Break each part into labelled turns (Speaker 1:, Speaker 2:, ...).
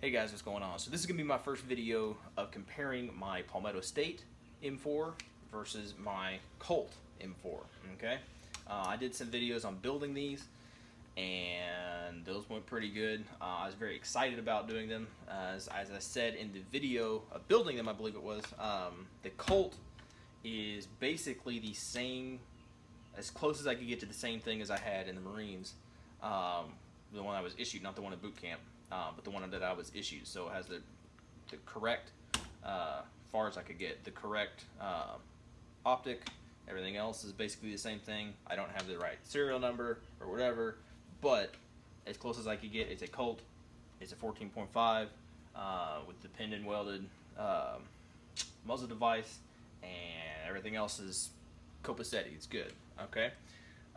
Speaker 1: Hey guys, what's going on? So this is going to be my first video of comparing my Palmetto State M4 versus my Colt M4, okay? I did some videos on building these, and those went pretty good. I was very excited about doing them. As I said in the video of building them, I believe it was, the Colt is basically the same, as close as I could get to the same thing as I had in the Marines. The one I was issued, not the one at boot camp. But the one that I was issued, so it has the correct, far as I could get, the correct optic. Everything else is basically the same thing. I don't have the right serial number or whatever, but as close as I could get, it's a Colt. It's a 14.5 with the pinned and welded muzzle device, and everything else is copacetti. It's good, okay?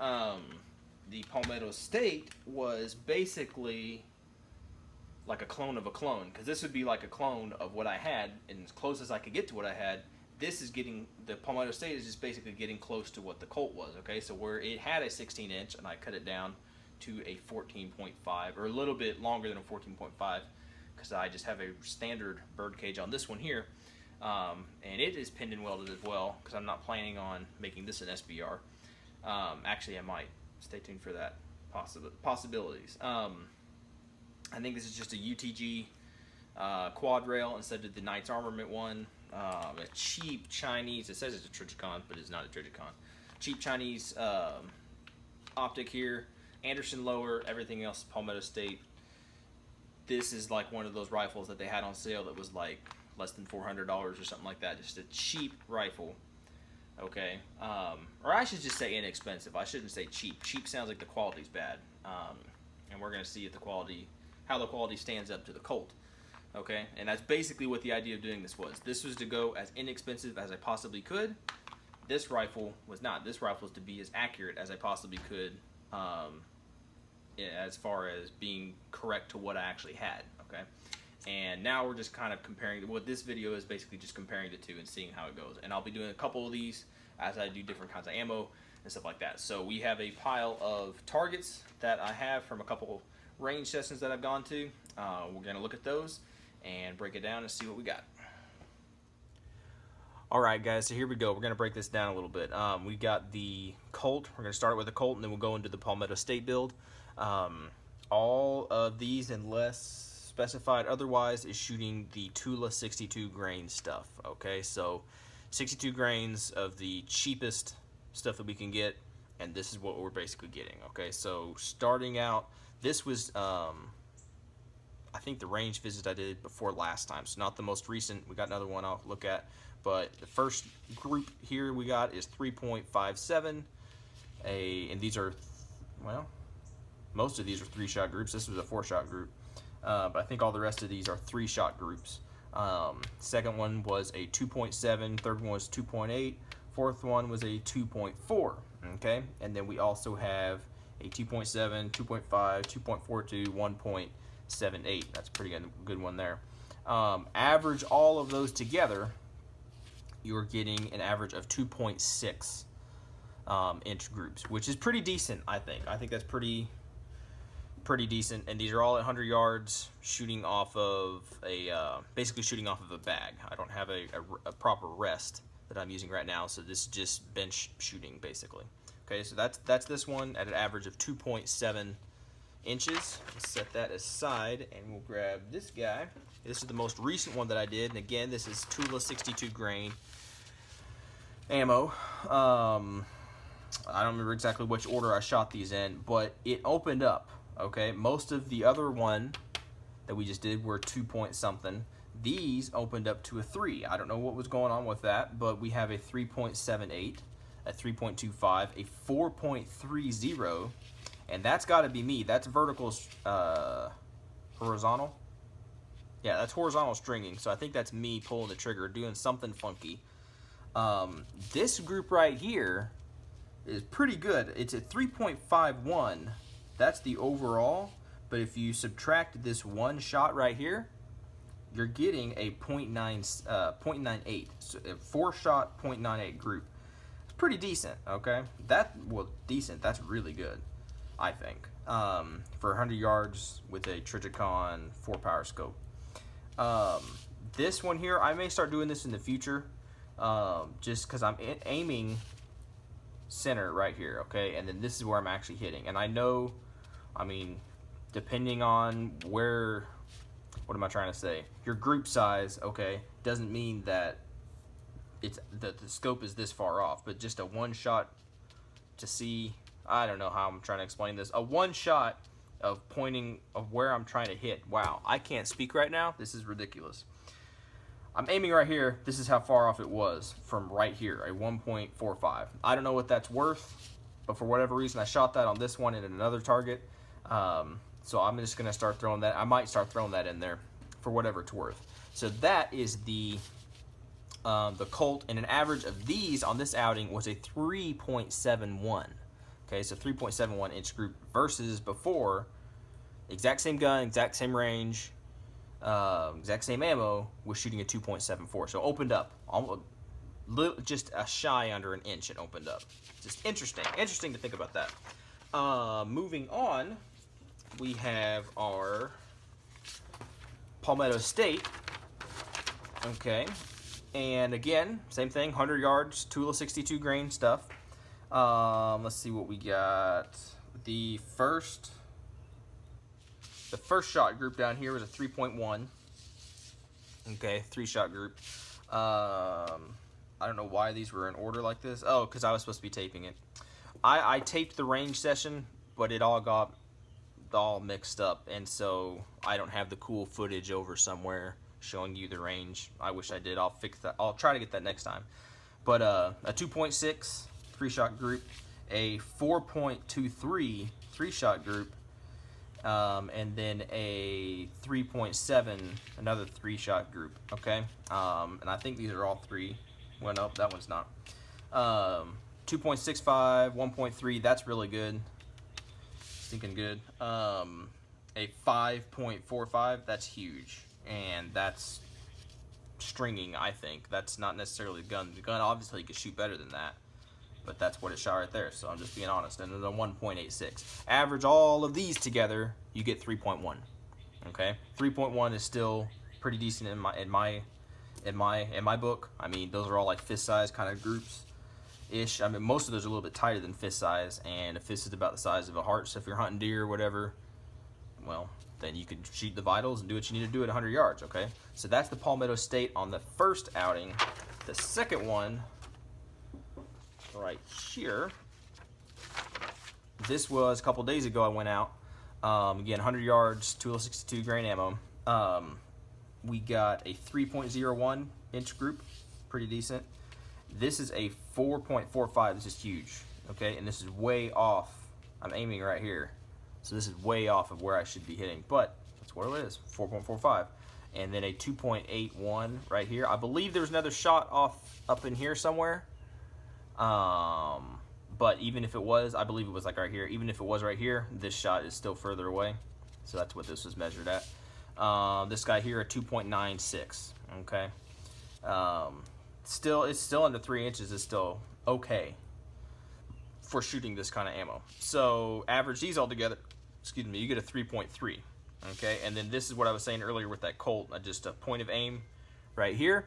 Speaker 1: The Palmetto State was basically like a clone of a clone, because this would be like a clone of what I had, and as close as I could get to what I had, this is getting, the Palmetto State is just basically getting close to what the Colt was, okay? So where it had a 16-inch, and I cut it down to a 14.5, or a little bit longer than a 14.5, because I just have a standard bird cage on this one here, and it is pinned and welded as well, because I'm not planning on making this an SBR. Actually, I might. Stay tuned for that possibilities. I think this is just a UTG quad rail instead of the Knights Armament one. A cheap Chinese, it says it's a Trijicon, but it's not a Trijicon. Cheap Chinese optic here. Anderson lower, everything else Palmetto State. This is like one of those rifles that they had on sale that was like less than $400 or something like that. Just a cheap rifle. Okay, or I should just say inexpensive. I shouldn't say cheap. Cheap sounds like the quality's bad, and we're gonna see if how the quality stands up to the Colt. Okay, and that's basically what the idea of doing this was. This was to go as inexpensive as I possibly could. This rifle was not. This rifle was to be as accurate as I possibly could, as far as being correct to what I actually had. Okay. And now we're just kind of comparing. What this video is basically just comparing the two and seeing how it goes. And I'll be doing a couple of these as I do different kinds of ammo and stuff like that. So we have a pile of targets that I have from a couple range sessions that I've gone to. We're going to look at those and break it down and see what we got. Alright guys, so here we go. We're going to break this down a little bit. We got the Colt. We're going to start with the Colt and then we'll go into the Palmetto State build. All of these, unless specified otherwise, is shooting the Tula 62 grain stuff. Okay, so 62 grains of the cheapest stuff that we can get, and this is what we're basically getting. Okay, so starting out, this was I think the range visit I did before last time, so not the most recent. We got another one I'll look at, but the first group here we got is 3.57, and these are, well, most of these are 3-shot groups. This was a 4-shot group. But I think all the rest of these are 3-shot groups. Second one was a 2.7, third one was 2.8, fourth one was a 2.4, okay? And then we also have a 2.7, 2.5, 2.42, 1.78. That's a pretty good one there. Average all of those together, you're getting an average of 2.6 inch groups, which is pretty decent, I think. I think that's pretty decent, and these are all at 100 yards, shooting off of a basically shooting off of a bag. I don't have a proper rest that I'm using right now, so this is just bench shooting basically. Okay, so that's this one at an average of 2.7 inches. Let's set that aside, and we'll grab this guy. This is the most recent one that I did, and again, this is Tula 62 grain ammo. I don't remember exactly which order I shot these in, but it opened up. Okay, most of the other one that we just did were 2 point something. These opened up to a 3. I don't know what was going on with that, but we have a 3.78, a 3.25, a 4.30, and that's got to be me. That's vertical, horizontal. Yeah, that's horizontal stringing, so I think that's me pulling the trigger, doing something funky. This group right here is pretty good. It's a 3.51. That's the overall, but if you subtract this one shot right here, you're getting a 0.98, so a 4-shot 0.98 group. It's pretty decent, okay? Decent, that's really good, I think, for 100 yards with a Trijicon 4-power scope. This one here, I may start doing this in the future, just because I'm aiming center right here, okay? And then this is where I'm actually hitting. And I know, I mean, depending on where, what am I trying to say? Your group size, okay, doesn't mean that it's that the scope is this far off, but just a one shot to see, I don't know how I'm trying to explain this, a one shot of pointing of where I'm trying to hit. Wow, I can't speak right now. This is ridiculous. I'm aiming right here. This is how far off it was from right here, a 1.45. I don't know what that's worth, but for whatever reason, I shot that on this one and another target. So I'm just gonna start throwing that. I might start throwing that in there for whatever it's worth. So that is the Colt, and an average of these on this outing was a 3.71. Okay, so 3.71 inch group versus before, exact same gun, exact same range, exact same ammo, was shooting a 2.74. So opened up, almost, just a shy under an inch. It opened up. Just interesting to think about that. Moving on, we have our Palmetto State. Okay, and again, same thing, 100 yards, Tula 62gr stuff. Let's see what we got. The first shot group down here was a 3.1. Okay, 3-shot group. I don't know why these were in order like this. Oh, because I was supposed to be taping it. I taped the range session, but it all got mixed up, and so I don't have the cool footage over somewhere showing you the range. I wish I did. I'll fix that. I'll try to get that next time. But a 2.6 3-shot group, a 4.23 3-shot group, and then a 3.7 another 3-shot group. Okay, and I think these are all three. Well, no, that one's not. 2.65, 1.3. That's really good. Stinking good. A 5.45. That's huge. And that's stringing, I think. That's not necessarily the gun. The gun obviously could shoot better than that, but that's what it shot right there, so I'm just being honest. And then a 1.86. Average all of these together, you get 3.1. Okay? 3.1 is still pretty decent in my book. I mean, those are all like fist size kind of groups ish. I mean, most of those are a little bit tighter than fist size, and a fist is about the size of a heart, so if you're hunting deer or whatever, well, then you could shoot the vitals and do what you need to do at 100 yards, okay? So that's the Palmetto State on the first outing. The second one, right here, this was a couple days ago. I went out, again, 100 yards, Tula 62gr ammo. We got a 3.01 inch group, pretty decent. This is a 4.45, this is huge, okay? And this is way off. I'm aiming right here. So this is way off of where I should be hitting, but that's where it is, 4.45. And then a 2.81 right here. I believe there's another shot off up in here somewhere. But even if it was, I believe it was like right here. Even if it was right here, this shot is still further away. So that's what this was measured at. This guy here, a 2.96, okay? It's still under 3 inches. It's still okay for shooting this kind of ammo. So average these all together, excuse me, you get a 3.3, okay? And then this is what I was saying earlier with that Colt, just a point of aim right here,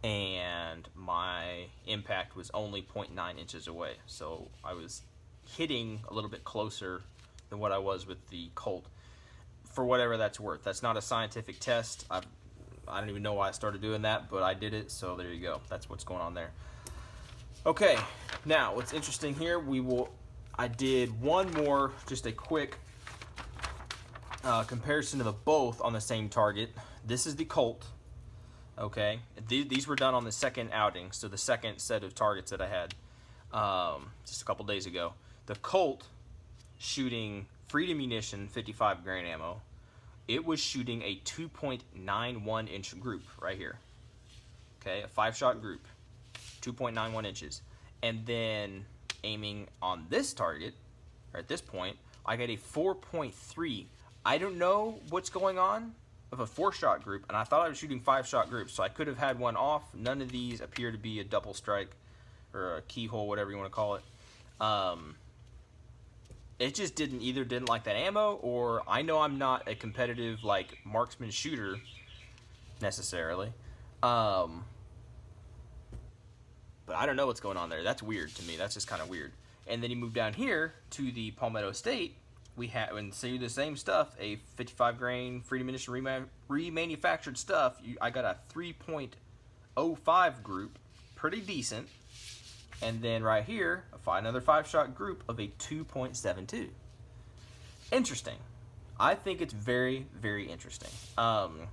Speaker 1: and my impact was only 0.9 inches away. So I was hitting a little bit closer than what I was with the Colt, for whatever that's worth. That's not a scientific test. I don't even know why I started doing that, but I did it, so there you go. That's what's going on there. Okay, now what's interesting here, I did one more, just a quick comparison of the both on the same target. This is the Colt, okay? These were done on the second outing, so the second set of targets that I had just a couple days ago. The Colt shooting Freedom Munition 55gr ammo. It was shooting a 2.91 inch group right here, okay? A 5-shot group. 2.91 inches, and then aiming on this target, or at this point, I got a 4.3. I don't know what's going on with a 4-shot group, and I thought I was shooting 5-shot groups, so I could have had one off. None of these appear to be a double strike or a keyhole, whatever you want to call it. It just didn't like that ammo, or I know I'm not a competitive like marksman shooter, necessarily. But I don't know what's going on there. That's weird to me. That's just kind of weird. And then you move down here to the Palmetto State. We have, and see the same stuff, a 55 grain Freedom Munition remanufactured stuff. I got a 3.05 group, pretty decent. And then right here, another 5-shot group of a 2.72. Interesting. I think it's very, very interesting. And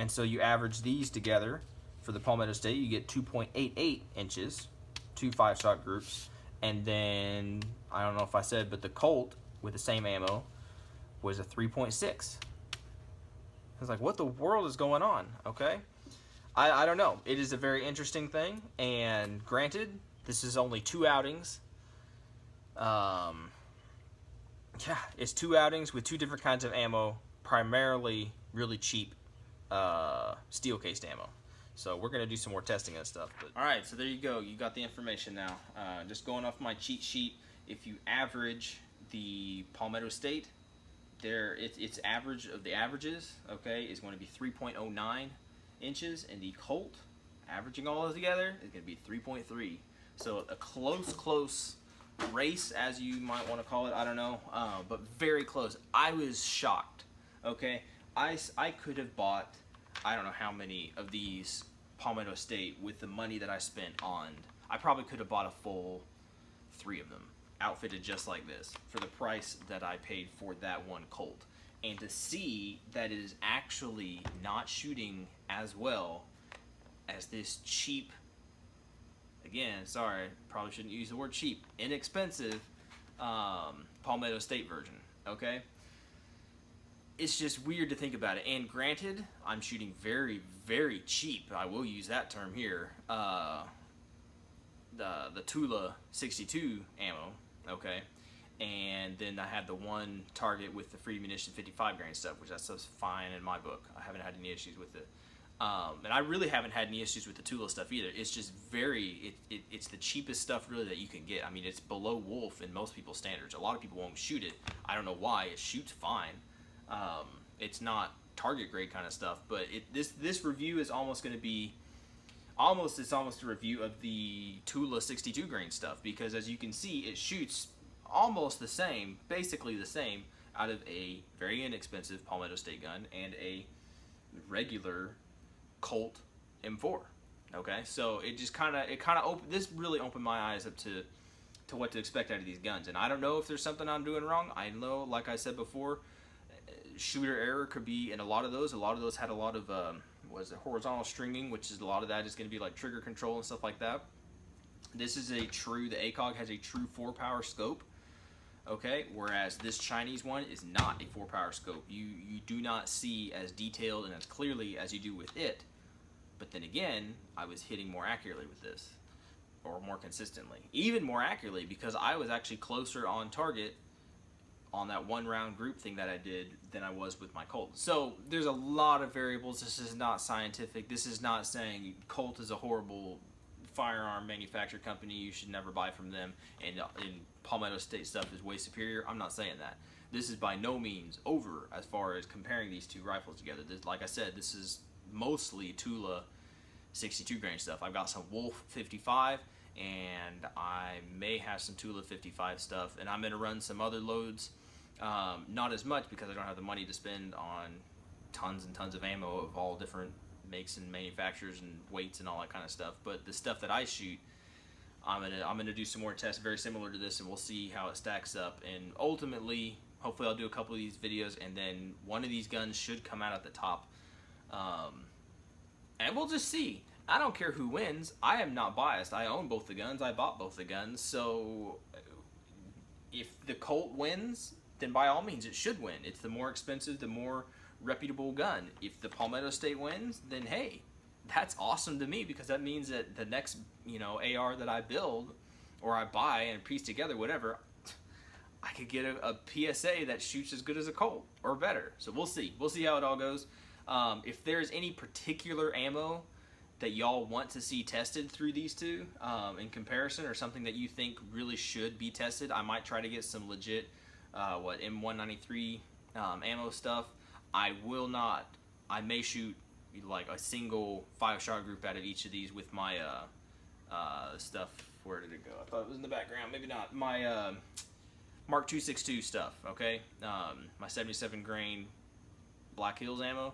Speaker 1: so you average these together. For the Palmetto State, you get 2.88 inches, 2 5-shot groups. And then, I don't know if I said, but the Colt with the same ammo was a 3.6. I was like, what the world is going on? Okay. I don't know. It is a very interesting thing. And granted, this is only 2 outings. Yeah, it's 2 outings with 2 different kinds of ammo, primarily really cheap steel-cased ammo. So we're going to do some more testing and stuff. But alright, so there you go. You got the information now. Just going off my cheat sheet, if you average the Palmetto State, its average of the averages, okay, is going to be 3.09 inches, and the Colt, averaging all those together, is going to be 3.3. So a close race, as you might want to call it, I don't know, but very close. I was shocked, okay? I could have bought, I don't know how many of these Palmetto State with the money that I spent on, I probably could have bought a full 3 of them, outfitted just like this, for the price that I paid for that one Colt. And to see that it is actually not shooting as well as this cheap, again, sorry, probably shouldn't use the word cheap, inexpensive Palmetto State version, okay? It's just weird to think about it. And granted, I'm shooting very, very cheap. I will use that term here. The Tula 62 ammo, okay? And then I have the one target with the Freedom Munition 55 grain stuff, which that's fine in my book. I haven't had any issues with it. And I really haven't had any issues with the Tula stuff either. It's just it's the cheapest stuff really that you can get. I mean, it's below Wolf in most people's standards. A lot of people won't shoot it. I don't know why. It shoots fine. It's not target grade kind of stuff, but this review is almost going to be it's almost a review of the Tula 62 grain stuff, because as you can see, it shoots almost the same, basically the same, out of a very inexpensive Palmetto State gun and a regular Colt M4. Okay, so it just this really opened my eyes up to what to expect out of these guns. And I don't know if there's something I'm doing wrong. I know, like I said before, shooter error could be in a lot of those. A lot of those had a lot of horizontal stringing, which is a lot of that is going to be like trigger control and stuff like that. This is the ACOG has a true 4-power scope, okay, whereas this Chinese one is not a 4-power scope. You do not see as detailed and as clearly as you do with it. But then again, I was hitting more accurately with this, or more consistently, even more accurately, because I was actually closer on target on that 1-round group thing that I did than I was with my Colt. So there's a lot of variables. This is not scientific. This is not saying Colt is a horrible firearm manufacturer company, you should never buy from them, and Palmetto State stuff is way superior. I'm not saying that. This is by no means over as far as comparing these 2 rifles together. Like I said, this is mostly Tula 62 grain stuff. I've got some Wolf 55, and I may have some Tula 55 stuff, and I'm going to run some other loads. Not as much because I don't have the money to spend on tons and tons of ammo of all different makes and manufacturers and weights and all that kind of stuff. But the stuff that I shoot, I'm gonna do some more tests very similar to this, and we'll see how it stacks up. And ultimately, hopefully I'll do a couple of these videos, and then one of these guns should come out at the top. And we'll just see. I don't care who wins. I am not biased. I own both the guns. I bought both the guns. So if the Colt wins, then by all means it should win. It's the more expensive, the more reputable gun. If the Palmetto State wins, then hey, that's awesome to me, because that means that the next, AR that I build or I buy and piece together, whatever, I could get a PSA that shoots as good as a Colt or better. So we'll see. We'll see how it all goes. If there's any particular ammo that y'all want to see tested through these 2 in comparison, or something that you think really should be tested, I might try to get some legit M193 ammo stuff. I may shoot like a single 5-shot group out of each of these with my stuff. Where did it go? I thought it was in the background. Maybe not. My Mark 262 stuff. Okay, my 77 grain Black Hills ammo.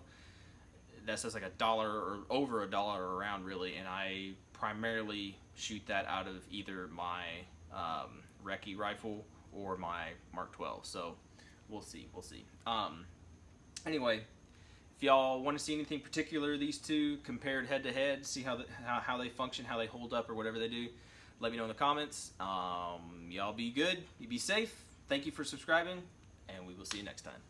Speaker 1: That's just like $1 or over $1 a round, really, and I primarily shoot that out of either my recce rifle or my Mark 12. So we'll see. Anyway, if y'all want to see anything particular, these two compared head to head, see how they function, how they hold up, or whatever they do, let me know in the comments. Y'all be good. You be safe. Thank you for subscribing, and we will see you next time.